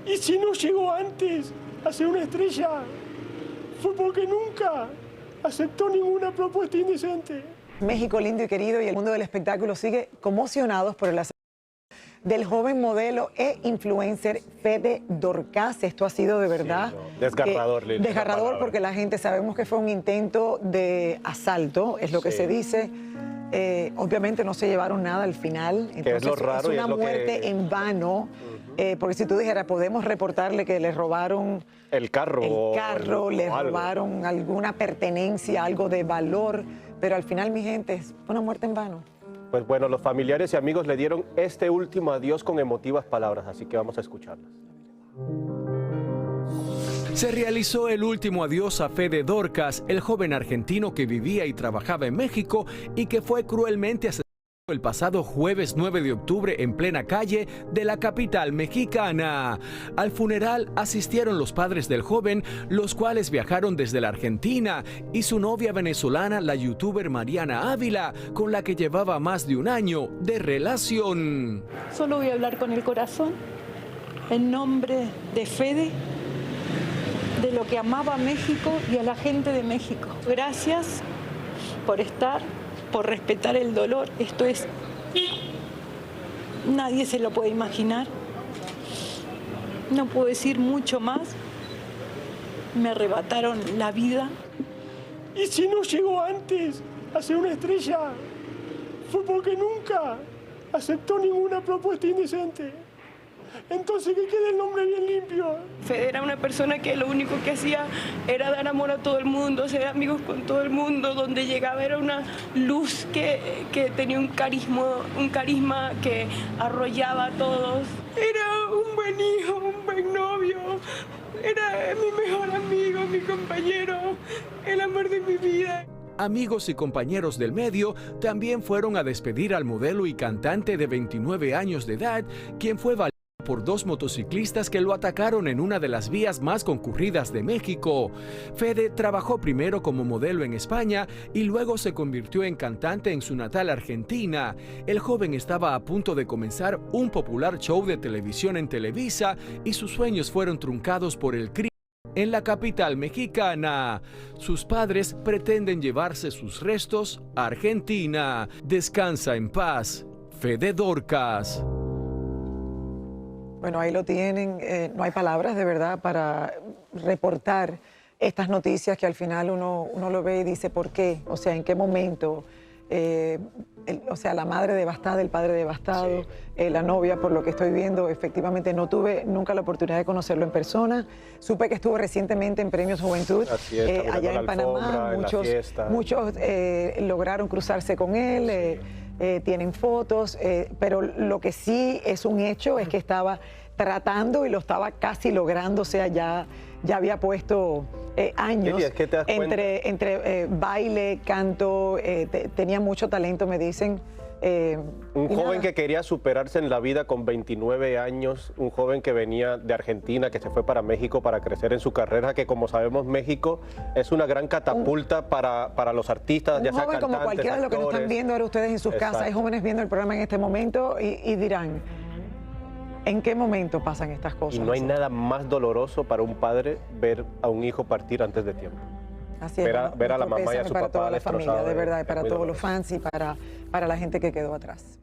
Y si no llegó antes a ser una estrella, fue porque nunca aceptó ninguna propuesta indecente. México lindo y querido y el mundo del espectáculo sigue conmocionados por el asesinato del joven modelo e influencer Fede Dorcas. Esto ha sido de verdad sí, no. Desgarrador, Lili, desgarrador, porque la gente sabemos que fue un intento de asalto, es lo que se dice. Obviamente no se llevaron nada al final, entonces es lo raro, es una muerte en vano. Porque si tú dijeras, podemos reportarle que le robaron el carro, le robaron alguna pertenencia, algo de valor, pero al final, mi gente, es una muerte en vano. Pues bueno, los familiares y amigos le dieron este último adiós con emotivas palabras, así que vamos a escucharlas. Se realizó el último adiós a Fede Dorcas, el joven argentino que vivía y trabajaba en México y que fue cruelmente asesinado el pasado jueves 9 de octubre en plena calle de la capital mexicana. Al funeral asistieron los padres del joven, los cuales viajaron desde la Argentina, y su novia venezolana, la youtuber Mariana Ávila, con la que llevaba más de un año de relación. Solo voy a hablar con el corazón, en nombre de Fede, de lo que amaba a México y a la gente de México. Gracias por estar, por respetar el dolor. Esto es... nadie se lo puede imaginar. No puedo decir mucho más. Me arrebataron la vida. Y si no llegó antes a ser una estrella, fue porque nunca aceptó ninguna propuesta indecente. Entonces que quede el nombre bien limpio. Fede era una persona que lo único que hacía era dar amor a todo el mundo, ser amigos con todo el mundo. Donde llegaba era una luz que tenía un carisma que arrollaba a todos. Era un buen hijo, un buen novio, era mi mejor amigo, mi compañero, el amor de mi vida. Amigos y compañeros del medio también fueron a despedir al modelo y cantante de 29 años de edad, quien fue baleado por dos motociclistas que lo atacaron en una de las vías más concurridas de México. Fede trabajó primero como modelo en España y luego se convirtió en cantante en su natal Argentina. El joven estaba a punto de comenzar un popular show de televisión en Televisa y sus sueños fueron truncados por el crimen en la capital mexicana. Sus padres pretenden llevarse sus restos a Argentina. Descansa en paz, Fede Dorcas. Bueno, ahí lo tienen. No hay palabras de verdad para reportar estas noticias que al final uno lo ve y dice ¿por qué? O sea, ¿en qué momento? O sea, la madre devastada, el padre devastado, la novia, por lo que estoy viendo, efectivamente no tuve nunca la oportunidad de conocerlo en persona. Supe que estuvo recientemente en Premios Juventud, allá en Panamá. Muchos lograron cruzarse con él. Tienen fotos, pero lo que sí es un hecho es que estaba tratando y lo estaba casi logrando, o sea, ya había puesto años entre baile, canto, tenía mucho talento, me dicen. Un joven que quería superarse en la vida con 29 años, un joven que venía de Argentina, que se fue para México para crecer en su carrera, que como sabemos México es una gran catapulta para los artistas, ya sea cantantes, como cualquiera de los que nos están viendo ahora ustedes en sus casas, hay jóvenes viendo el programa en este momento y dirán, ¿en qué momento pasan estas cosas? Y no hay nada más doloroso para un padre ver a un hijo partir antes de tiempo. Así es, ver a la mamá y a su para papá toda la familia, de verdad, y para todos los fans y para la gente que quedó atrás.